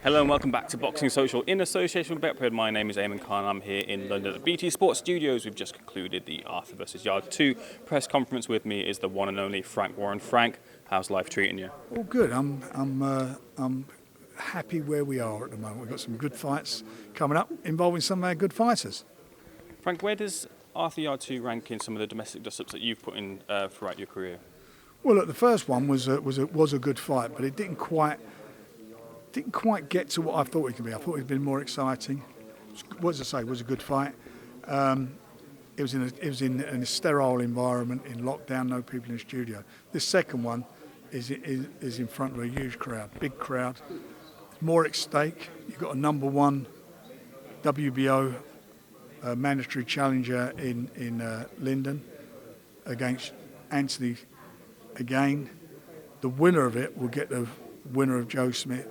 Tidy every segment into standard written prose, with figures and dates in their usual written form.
Hello and welcome back to Boxing Social in association with Betfred. My name is Ayman. I'm here in London at BT Sports Studios. We've just concluded the Arthur-Yarde 2 press conference. With me is the one and only Frank Warren. Frank, how's life treating you? All good. I'm happy where we are at the moment. We've got some good fights coming up involving some of our good fighters. Frank, where does Arthur-Yarde 2 rank in some of the domestic dust-ups that you've put in throughout your career? Well, look, the first one was a good fight, but it didn't quite get to what I thought it could be. I thought it'd been more exciting. Was a good fight. It was in a sterile environment, in lockdown, no people in the studio. This second one is in front of a huge crowd, big crowd. More at stake. You've got a number one WBO mandatory challenger in Linden against Anthony again. The winner of it will get the winner of Joe Smith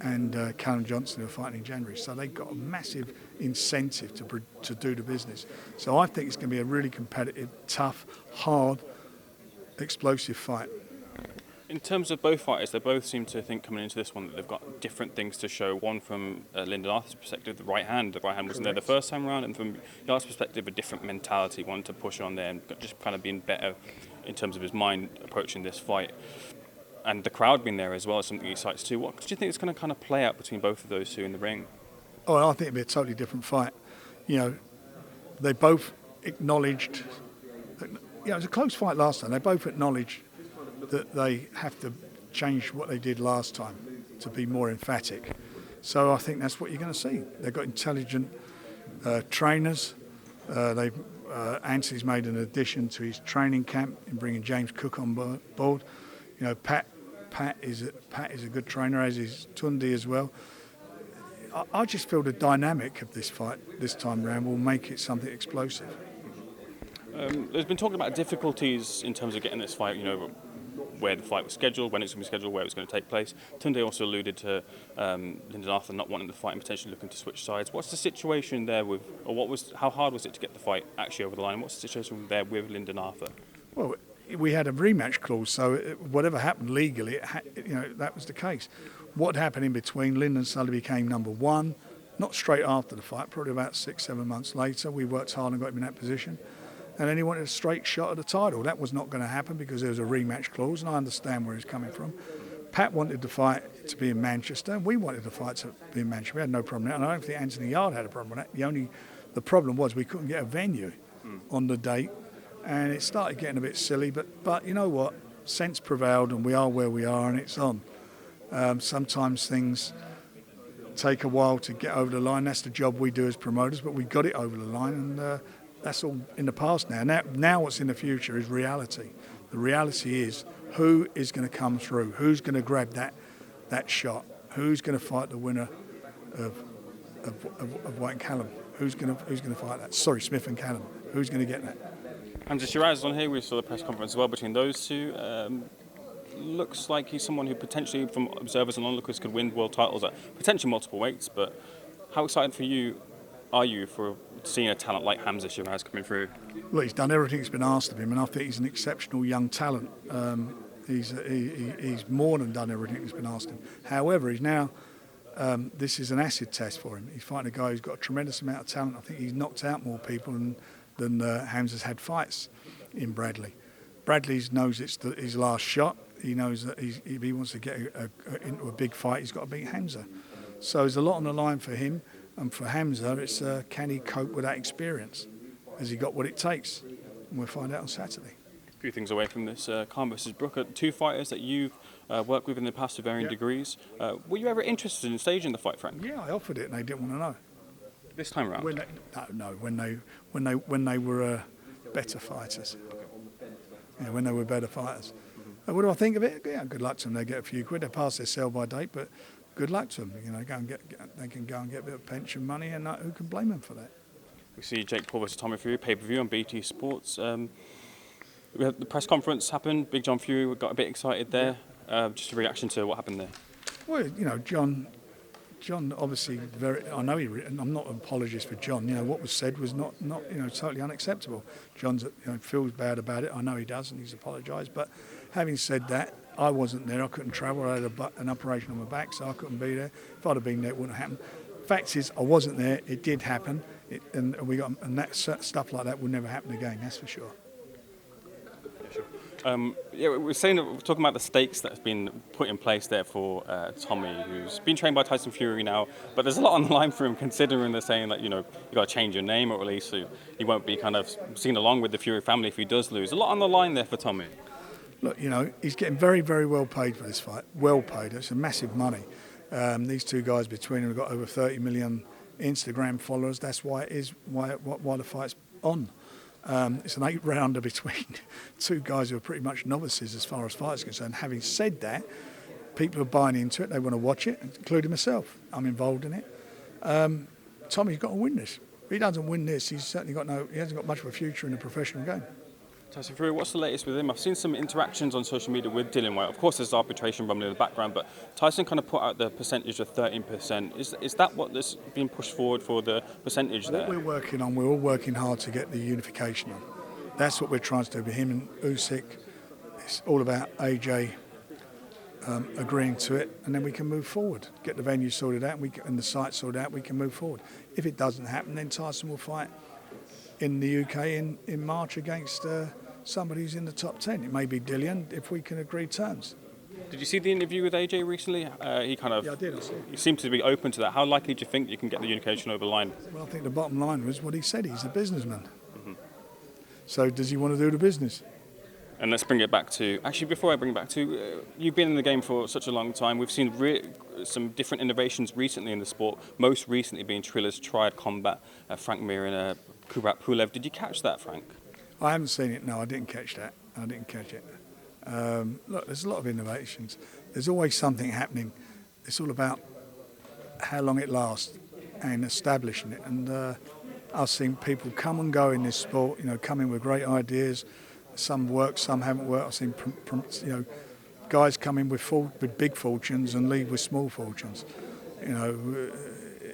and Callum Johnson, who are fighting in January. So they've got a massive incentive to do the business. So I think it's going to be a really competitive, tough, hard, explosive fight. In terms of both fighters, they both seem to think coming into this one that they've got different things to show. One from Lyndon Arthur's perspective, the right hand wasn't there the first time around, and from Yarde's perspective, a different mentality, one to push on there and just kind of being better in terms of his mind approaching this fight. And the crowd being there as well is something he excites too. What do you think is going to kind of play out between both of those two in the ring? Oh, I think it'll be a totally different fight. You know, they both acknowledged. It was a close fight last time. They both acknowledged that they have to change what they did last time to be more emphatic. So I think that's what you're going to see. They've got intelligent trainers. Anthony's made an addition to his training camp in bringing James Cook on board. You know, Pat is a good trainer, as is Tunde as well. I just feel the dynamic of this fight this time round will make it something explosive. There's been talking about difficulties in terms of getting this fight, you know, where the fight was scheduled, when it's going to be scheduled, where it was going to take place. Tunde also alluded to Lyndon Arthur not wanting the fight and potentially looking to switch sides. What's the situation there with, or how hard was it to get the fight actually over the line? What's the situation there with Lyndon Arthur? Well, we had a rematch clause, so whatever happened legally, that was the case. What happened in between, Lyndon suddenly became number one, not straight after the fight, probably about 6-7 months later. We worked hard and got him in that position. And then he wanted a straight shot at the title. That was not going to happen because there was a rematch clause, and I understand where he's coming from. Pat wanted the fight to be in Manchester, and we wanted the fight to be in Manchester. We had no problem with that, and I don't think Arthur-Yarde had a problem with that. The problem was we couldn't get a venue on the date, and it started getting a bit silly. But you know what? Sense prevailed, and we are where we are, and it's on. Sometimes things take a while to get over the line. That's the job we do as promoters, but we got it over the line, and that's all in the past now. Now what's in the future is reality. The reality is who is going to come through, who's going to grab that shot, who's going to fight the winner of White and Callum, who's going to fight that. Sorry, Smith and Callum. Who's going to get that? Hamza Shiraz on here. We saw the press conference as well between those two. Looks like he's someone who potentially, from observers and onlookers, could win world titles at potentially multiple weights. But how excited are you for seeing a talent like Hamza Shiraz coming through? Well, he's done everything that's been asked of him, and I think he's an exceptional young talent. He's more than done everything that's been asked of him. However, he's now this is an acid test for him. He's fighting a guy who's got a tremendous amount of talent. I think he's knocked out more people than Hamza's had fights in Bradley. Bradley knows it's his last shot. He knows that if he wants to get into a big fight, he's got to beat Hamza. So there's a lot on the line for him. And for Hamza, it's can he cope with that experience? Has he got what it takes? And we'll find out on Saturday. A few things away from this, Khan versus Brooker, two fighters that you've worked with in the past to varying degrees. Were you ever interested in staging the fight, Frank? Yeah, I offered it, and they didn't want to know. This time around? When they were better fighters. Yeah, when they were better fighters. What do I think of it? Yeah, good luck to them. They get a few quid. They pass their sell-by date, but good luck to them. You know, they can go and get a bit of pension money, and who can blame them for that? We see Jake Paul versus Tommy Fury pay-per-view on BT Sports. We had the press conference happen. Big John Fury got a bit excited there. Just a reaction to what happened there. Well, you know, John obviously I know and I'm not an apologist for John. You know, what was said was not totally unacceptable. John feels bad about it. I know he does, and he's apologised. But having said that, I wasn't there. I couldn't travel. I had an operation on my back, so I couldn't be there. If I'd have been there, it wouldn't have happened. Fact is, I wasn't there. It did happen, and that stuff like that will never happen again. That's for sure. We're talking about the stakes that have been put in place there for Tommy, who's been trained by Tyson Fury now. But there's a lot on the line for him, considering they're saying that you got to change your name, or at least he won't be kind of seen along with the Fury family if he does lose. A lot on the line there for Tommy. Look, he's getting very, very well paid for this fight. Well paid. It's a massive money. These two guys between them have got over 30 million Instagram followers. That's why the fight's on. It's an 8-rounder between two guys who are pretty much novices as far as fights are concerned. Having said that, people are buying into it. They want to watch it, including myself. I'm involved in it. Tommy's got to win this. If he doesn't win this, he hasn't got much of a future in the professional game. Tyson Fury, what's the latest with him? I've seen some interactions on social media with Dillian Whyte. Of course, there's arbitration rumbling in the background, but Tyson kind of put out the percentage of 13%. Is that what is being pushed forward for the percentage there? What we're working on, we're all working hard to get the unification on. That's what we're trying to do with him and Usyk. It's all about AJ agreeing to it, and then we can move forward. Get the venue sorted out, and the site sorted out, we can move forward. If it doesn't happen, then Tyson will fight in the UK in March against somebody who's in the top 10. It may be Dillian if we can agree terms. Did you see the interview with AJ recently? Yeah, I did. I saw it. He seemed to be open to that. How likely do you think you can get the unification over the line? Well, I think the bottom line was what he said. He's a businessman. Mm-hmm. So does he want to do the business? And let's bring it back to, actually before I bring it back to, you've been in the game for such a long time. We've seen some different innovations recently in the sport, most recently being Trilla's Triad Combat, Frank Mir and Kubrat Pulev. Did you catch that, Frank? I haven't seen it, no, I didn't catch that. I didn't catch it. Look, there's a lot of innovations. There's always something happening. It's all about how long it lasts and establishing it. And I've seen people come and go in this sport, come in with great ideas. Some work, some haven't worked. I've seen, guys come in with big fortunes and leave with small fortunes.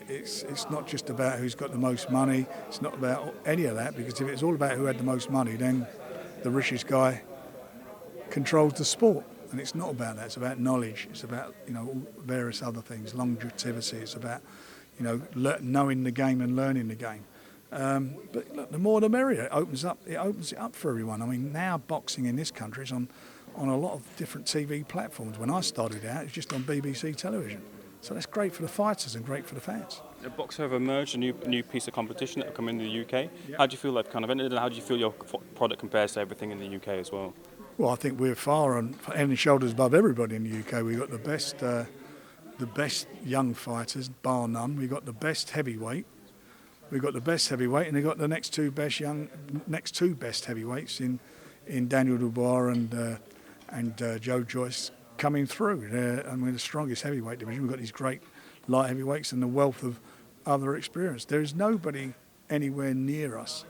It's not just about who's got the most money. It's not about any of that, because if it's all about who had the most money, then the richest guy controls the sport. And it's not about that. It's about knowledge. It's about various other things, longevity. It's about knowing the game and learning the game. But look, the more the merrier. It opens it up for everyone. I mean, now boxing in this country is on a lot of different TV platforms. When I started out, it was just on BBC television. So that's great for the fighters and great for the fans. Boxer have emerged, a new piece of competition that have come in the UK. Yep. How do you feel they've kind of entered, and how do you feel your product compares to everything in the UK as well? Well, I think we're far head and shoulders above everybody in the UK. We've got the best young fighters, bar none. We've got the best heavyweight. We've got the best heavyweight, and they've got the next two best heavyweights in Daniel Dubois and Joe Joyce coming through. We're the strongest heavyweight division. We've got these great light heavyweights and the wealth of other experience. There is nobody anywhere near us,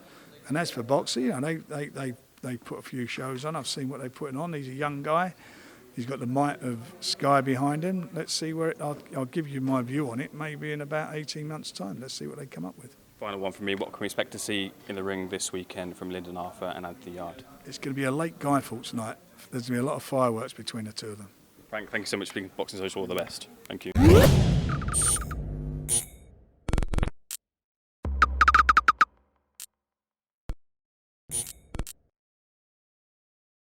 and as for boxing, they put a few shows on. I've seen what they're putting on. He's a young guy. He's got the might of Sky behind him. Let's see where I'll give you my view on it. Maybe in about 18 months' time. Let's see what they come up with. Final one from me. What can we expect to see in the ring this weekend from Lyndon Arthur and Arthur-Yarde? It's going to be a late Guy Fawkes night. There's going to be a lot of fireworks between the two of them. Frank, thank you so much for being Boxing Social. All the best. Thank you.